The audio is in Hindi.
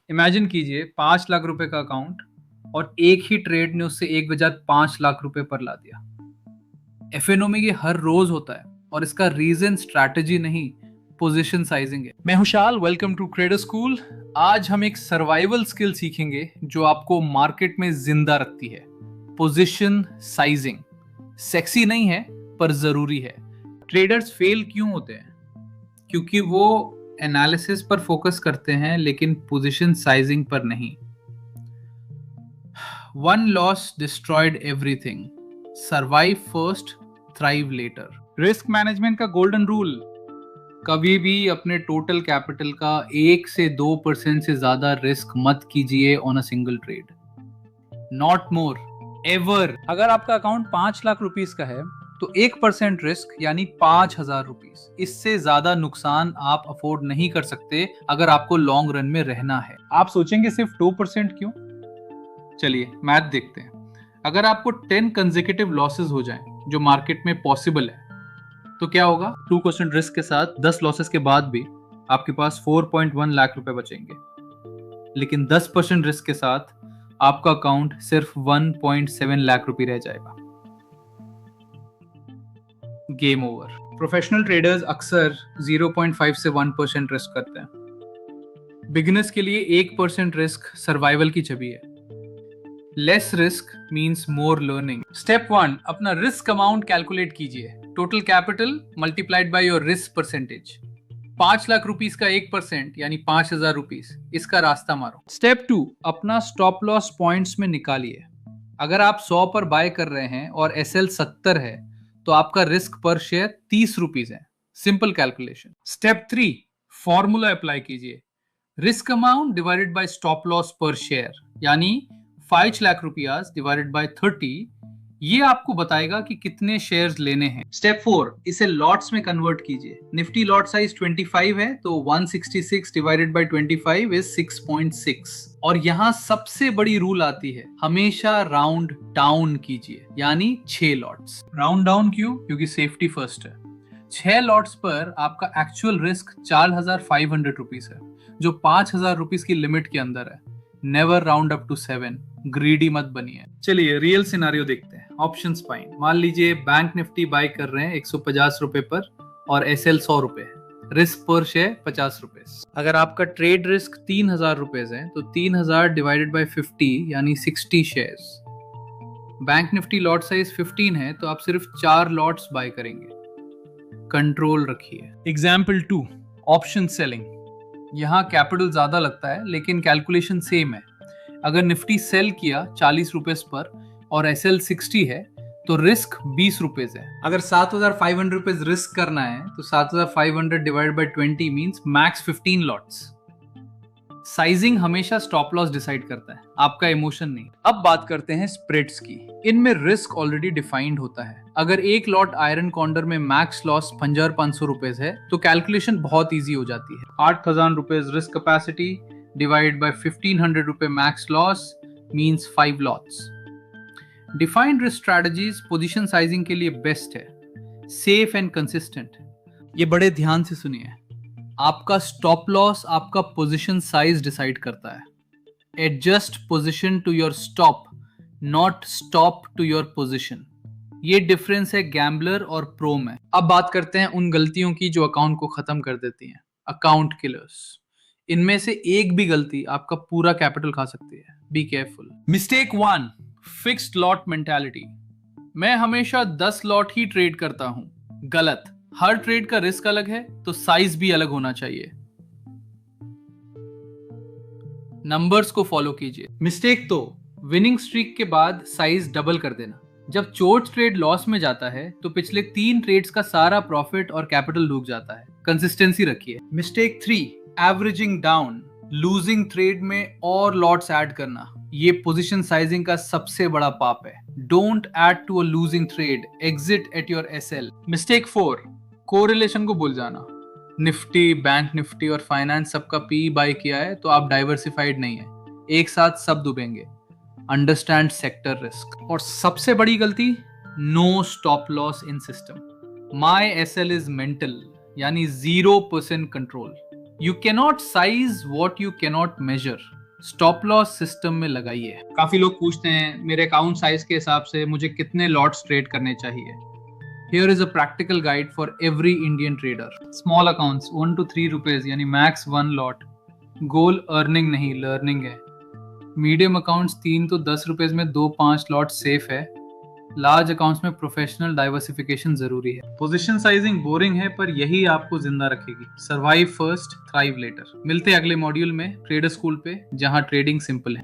इमेजिन कीजिए 5 लाख रुपए का अकाउंट और एक ही ट्रेड ने उससे एक बजाय 5 लाख रुपए पर ला दिया। एफएनओ में ये हर रोज होता है और इसका रीजन स्ट्रैटेजी नहीं, पोजीशन साइजिंग है। मैं हुशाल, वेलकम टू ट्रेडर स्कूल। आज हम एक सर्वाइवल स्किल सीखेंगे जो आपको मार्केट में जिंदा रखती है, पोजीशन साइजिंग। सेक्सी नहीं है पर जरूरी है। ट्रेडर्स फेल क्यों होते हैं? क्योंकि वो एनालिसिस पर फोकस करते हैं लेकिन पोजीशन साइजिंग पर नहीं। One loss destroyed everything, survive first, thrive later. Risk management का गोल्डन रूल, कभी भी अपने टोटल कैपिटल का 1 से 2% से ज्यादा रिस्क मत कीजिए on a single trade, not more ever. अगर आपका अकाउंट 5 लाख रुपीस का है तो 1% रिस्क यानी 5,000 रुपीस, इससे ज्यादा नुकसान आप अफोर्ड नहीं कर सकते अगर आपको लॉन्ग रन में रहना है। आप सोचेंगे सिर्फ 2% क्यों? चलिए मैथ देखते हैं। अगर आपको 10 कंसेक्यूटिव लॉसेस हो जाएं, जो मार्केट में पॉसिबल है, तो क्या होगा? 2% रिस्क के साथ 10 लॉसेस के बाद भी आपके पास 4.1 लाख रुपए बचेंगे। लेकिन 10% रिस्क के साथ आपका अकाउंट सिर्फ 1.7 लाख रुपए रह जाएगा। Game over. प्रोफेशनल ट्रेडर्स अक्सर 0.5 से 1% रिस्क करते हैं। बिगिनर्स के लिए 1% रिस्क सर्वाइवल की छवि है। Less risk means more learning. Step 1, अपना रिस्क अमाउंट कैलकुलेट कीजिए। Total capital multiplied by your risk percentage. 5 lakh rupees का 1% यानी 5,000 रुपीस, इसका रास्ता मारो। स्टेप 2, अपना स्टॉप लॉस पॉइंट्स में निकालिए। अगर आप 100 पर बाय कर रहे हैं और एसएल 70 है तो आपका रिस्क पर शेयर 30 रुपीस है। Simple calculation. Step 3, formula apply कीजिए। Risk amount divided by stop loss per share, यानी 5 लाख रुपयास डिवाइडेड बाय 30, ये आपको बताएगा कि कितने शेयर्स लेने हैं। स्टेप 4, इसे लॉट्स में कन्वर्ट कीजिए। निफ्टी लॉट साइज 25 है तो 166 डिवाइडेड बाय 25 इज 6.6। और यहाँ सबसे बड़ी रूल आती है, हमेशा राउंड डाउन कीजिए, यानी 6 लॉट्स। राउंड डाउन क्यों? क्योंकि सेफ्टी फर्स्ट है। 6 लॉट्स पर आपका एक्चुअल रिस्क 4,500 रुपीस है, जो 5,000 रुपीस की लिमिट के अंदर है। Never round up to 7, greedy मत बनिए। चलिए रियल सिनारियो देखते हैं। Options buying. मान लीजिए बैंक निफ्टी बाय कर रहे हैं 150 रुपए पर और एसएल 100 रुपए है। रिस्क पर शेयर 50 रुपए। अगर आपका ट्रेड रिस्क 3,000 रुपए है तो 3,000 डिवाइडेड बाय 50 यानी 60 shares. Bank Nifty lot size 15 है तो आप सिर्फ 4 लॉट्स बाय करेंगे। कंट्रोल रखिए। Example 2, option selling. यहाँ कैपिटल ज्यादा लगता है लेकिन कैलकुलेशन सेम है। अगर निफ्टी सेल किया 40 रुपए पर और एसएल 60 है तो रिस्क 20 रुपए है। अगर 7,500 रुपए रिस्क करना है तो 7,500 divided by 20 means max 15 lots. Sizing हमेशा स्टॉप लॉस डिसाइड करता है, आपका इमोशन नहीं। अब बात करते हैं स्प्रेड्स की। इनमें रिस्क ऑलरेडी डिफाइंड होता है। अगर एक लॉट आयरन कॉन्डर में मैक्स लॉस 5,500 रुपए है तो कैलकुलेशन बहुत इजी हो जाती है। 8,000 रुपए रिस्क कैपेसिटी डिवाइडेड बाय 1,500 रुपए max loss means 5 lots. Defined risk strategies position sizing के लिए बेस्ट है, सेफ एंड कंसिस्टेंट। ये बड़े ध्यान से सुनिए। आपका स्टॉप लॉस आपका पोजीशन साइज डिसाइड करता है। Adjust position to your stop, not stop to your position. ये डिफरेंस है गैम्बलर और प्रो में। अब बात करते हैं उन गलतियों की जो अकाउंट को खत्म कर देती हैं, अकाउंट किलर्स। इनमें से एक भी गलती आपका पूरा कैपिटल खा सकती है। Be careful. Mistake 1, fixed lot mentality. मैं हमेशा 10 लॉट ही ट्रेड करता हूं। गलत। हर ट्रेड का रिस्क अलग है तो साइज भी अलग होना चाहिए। नंबर्स को फॉलो कीजिए। मिस्टेक तो विनिंग स्ट्रीक के बाद साइज डबल कर देना। जब चोट ट्रेड लॉस में जाता है तो पिछले 3 ट्रेड्स का सारा प्रॉफिट और कैपिटल डूब जाता है। कंसिस्टेंसी रखिए। Mistake 3, averaging down. Losing trade में और लॉट्स ऐड करना, ये पोजीशन साइजिंग का सबसे बड़ा पाप है। Don't add to a losing trade, exit at your SL. Mistake 4, correlation को भूल जाना। निफ्टी, बैंक निफ्टी और फाइनेंस सबका पी बाय किया है तो आप डाइवर्सिफाइड नहीं है, एक साथ सब डूबेंगे। Understand sector risk. और सबसे बड़ी गलती, no stop loss in system. My SL is mental, यानी 0% control. You cannot size what you cannot measure, stop loss system में लगाइए। काफी लोग पूछते हैं मेरे अकाउंट साइज के हिसाब से मुझे कितने लॉट्स ट्रेड करने चाहिए। Here is a practical guide for every Indian trader. Small accounts 1 to 3 rupees यानी max 1 lot. Goal earning नहीं learning है। Medium accounts 3 to 10 रुपीज में 2-5 lot safe है। Large accounts में professional diversification जरूरी है। Position sizing boring है पर यही आपको जिंदा रखेगी। Survive first, thrive later। मिलते हैं अगले मॉड्यूल में ट्रेडर स्कूल पे, जहां ट्रेडिंग सिंपल है।